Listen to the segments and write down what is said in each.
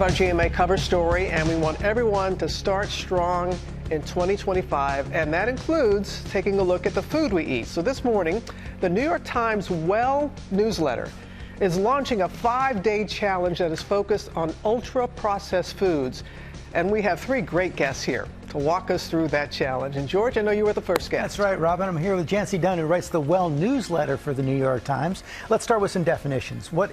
Our GMA cover story, and we want everyone to start strong in 2025, and that includes taking a look at the food we eat. So this morning, the New York Times Well newsletter is launching a 5-day challenge that is focused on ultra-processed foods. And we have 3 great guests here to walk us through that challenge. And George, I know you were the first guest. That's right, Robin. I'm here with Jancy Dunn, who writes the Well newsletter for the New York Times. Let's start with some definitions. What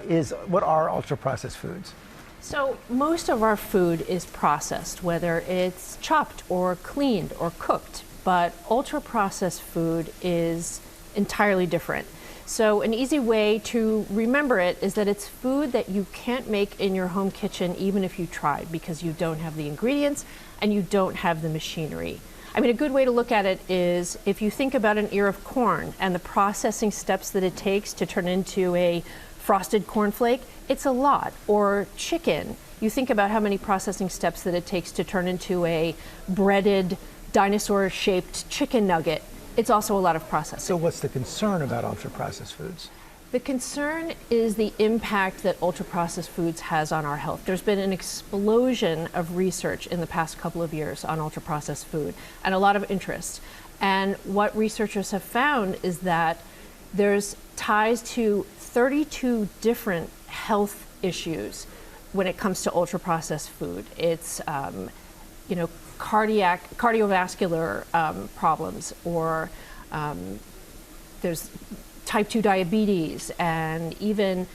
are ultra-processed foods? So most of our food is processed, whether it's chopped or cleaned or cooked, but ultra-processed food is entirely different. So an easy way to remember it is that it's food that you can't make in your home kitchen even if you tried, because you don't have the ingredients and you don't have the machinery. I mean, a good way to look at it is if you think about an ear of corn and the processing steps that it takes to turn into a frosted cornflake, it's a lot. Or chicken, you think about how many processing steps that it takes to turn into a breaded, dinosaur-shaped chicken nugget. It's also a lot of processing. So what's the concern about ultra-processed foods? The concern is the impact that ultra-processed foods has on our health. There's been an explosion of research in the past couple of years on ultra-processed food and a lot of interest. And what researchers have found is that there's ties to 32 different health issues when it comes to ultra-processed food. It's cardiovascular problems, or there's type 2 diabetes, and even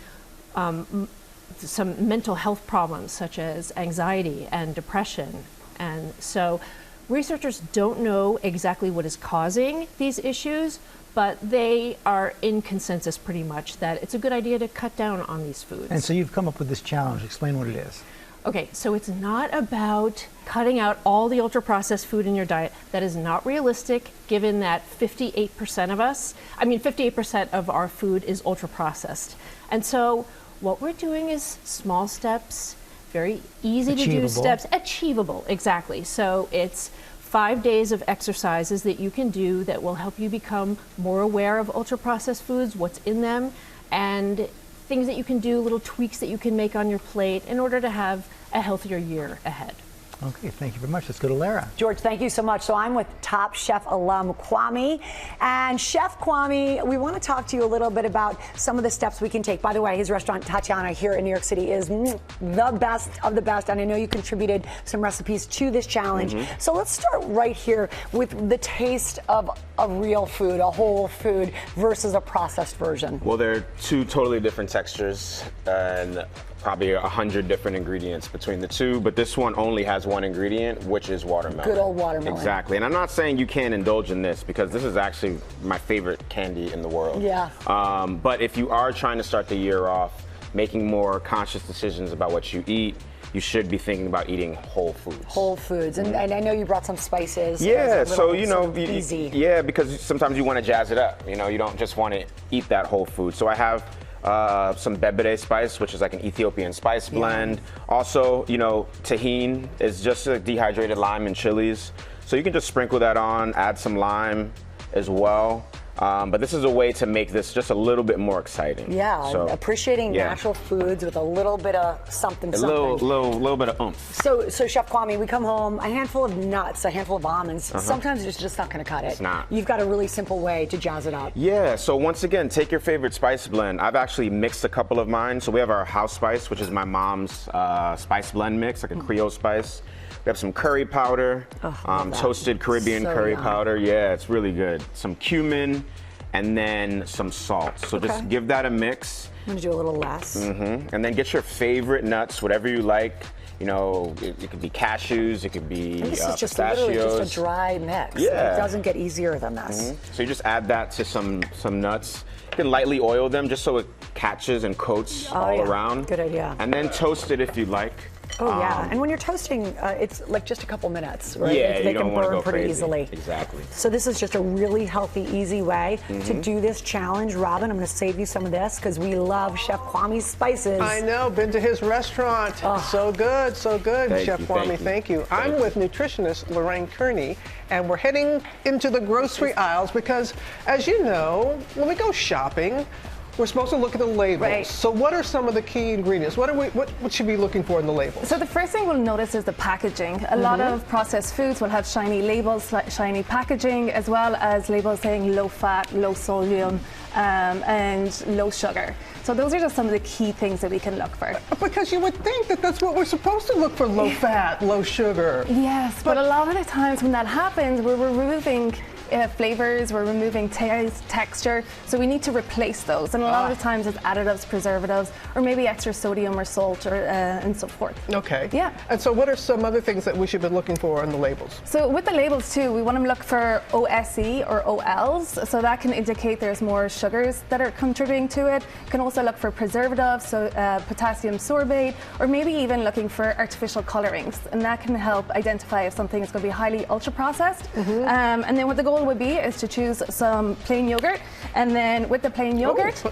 some mental health problems such as anxiety and depression. And so researchers don't know exactly what is causing these issues, but they are in consensus pretty much that it's a good idea to cut down on these foods. And so you've come up with this challenge. Explain what it is. Okay, so it's not about cutting out all the ultra-processed food in your diet. That is not realistic, given that 58% of our food is ultra-processed. And so what we're doing is small steps, very easy to do steps, achievable, exactly. So it's 5 days of exercises that you can do that will help you become more aware of ultra-processed foods, what's in them, and things that you can do, little tweaks that you can make on your plate in order to have a healthier year ahead. Okay, thank you very much. Let's go to Lara. George, thank you so much. So I'm with Top Chef alum Kwame. And Chef Kwame, we want to talk to you a little bit about some of the steps we can take. By the way, his restaurant, Tatiana, here in New York City is the best of the best. And I know you contributed some recipes to this challenge. So let's start right here with the taste of a real food, a whole food, versus a processed version. Well, they're 2 totally different textures and probably 100 different ingredients between the 2, but this one only has 1 ingredient, which is watermelon. Good old watermelon. Exactly, and I'm not saying you can't indulge in this, because this is actually my favorite candy in the world. Yeah. But if you are trying to start the year off making more conscious decisions about what you eat, you should be thinking about eating whole foods. Whole foods, and I know you brought some spices. Yeah, so easy. Yeah, because sometimes you want to jazz it up. You know, you don't just want to eat that whole food. So I have some bebere spice, which is like an Ethiopian spice blend. Also, tahine is just a dehydrated lime and chilies. So you can just sprinkle that on, add some lime as well. But this is a way to make this just a little bit more exciting. Yeah, so, appreciating natural foods with a little bit of something. Little bit of oomph. So Chef Kwame, we come home, a handful of nuts, a handful of almonds. Sometimes it's just not going to cut it. It's not. You've got a really simple way to jazz it up. Yeah, so once again, take your favorite spice blend. I've actually mixed a couple of mine. So we have our house spice, which is my mom's spice blend mix, like a Creole spice. We have some curry powder, toasted Caribbean curry powder. Yeah, it's really good. Some cumin, and then some salt. So just give that a mix. I'm gonna do a little less. And then get your favorite nuts, whatever you like. It could be cashews, it could be this is just pistachios. literally just a dry mix. Yeah. It doesn't get easier than this. So you just add that to some nuts. You can lightly oil them just so it catches and coats all around. Good idea. And then toast it if you like. Oh yeah, and when you're toasting, it's like just a couple minutes, right? Yeah, they you don't can want to burn go pretty crazy. easily. Exactly. So this is just a really healthy, easy way to do this challenge. Robin, I'm going to save you some of this because we love Chef Kwame's spices. I know, been to his restaurant. So good, so good, Chef Kwame. Thank you. I'm with nutritionist Lorraine Kearney, and we're heading into the grocery aisles because, as you know, when we go shopping, we're supposed to look at the labels. Right. So what are some of the key ingredients? What should we be looking for in the labels? So the first thing we'll notice is the packaging. A lot of processed foods will have shiny labels, shiny packaging, as well as labels saying low fat, low sodium, and low sugar. So those are just some of the key things that we can look for. Because you would think that that's what we're supposed to look for, low fat, low sugar. Yes, but a lot of the times when that happens, we're removing flavors, we're removing taste, texture, so we need to replace those. And a lot of the times it's additives, preservatives, or maybe extra sodium or salt, or and so forth. Okay. Yeah. And so what are some other things that we should be looking for on the labels? So with the labels too, we want to look for OSE or OLs, so that can indicate there's more sugars that are contributing to it. You can also look for preservatives, so potassium sorbate, or maybe even looking for artificial colorings, and that can help identify if something is going to be highly ultra processed. And then what the goal would be is to choose some plain yogurt, and then with the plain yogurt,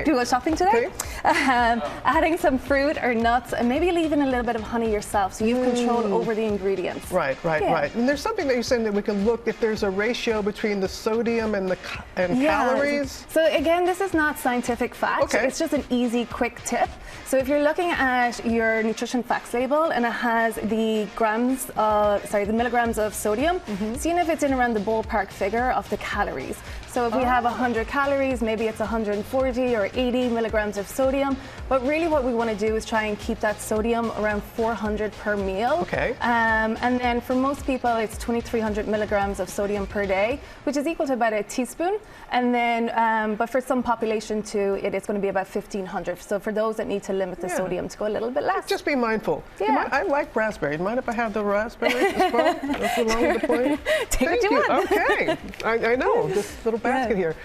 do go shopping today, adding some fruit or nuts, and maybe leaving a little bit of honey yourself, so you have control over the ingredients. Right. And there's something that you're saying that we can look if there's a ratio between the sodium and the calories. So again, this is not scientific fact. It's just an easy, quick tip. So if you're looking at your nutrition facts label and it has the the milligrams of sodium, seeing if it's in around the ballpark figure of the calories. So if we have 100 calories, maybe it's 140 or 80 milligrams of sodium. But really what we want to do is try and keep that sodium around 400 per meal. And then for most people, it's 2,300 milligrams of sodium per day, which is equal to about a teaspoon. And then, but for some population too, it is going to be about 1,500. So for those that need to limit the sodium to go a little bit less. Just be mindful. Yeah. I like raspberries. Mind if I have the raspberries as well? That's along with the plate? Take what you want. Okay. I know, this little basket here.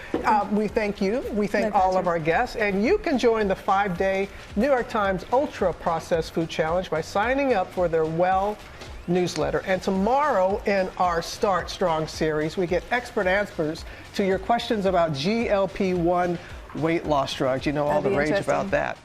We thank you. We thank all of our guests. And you can join the 5-day New York Times Ultra Processed Food Challenge by signing up for their Well newsletter. And tomorrow in our Start Strong series, we get expert answers to your questions about GLP-1 weight loss drugs. You know, all the rage about that.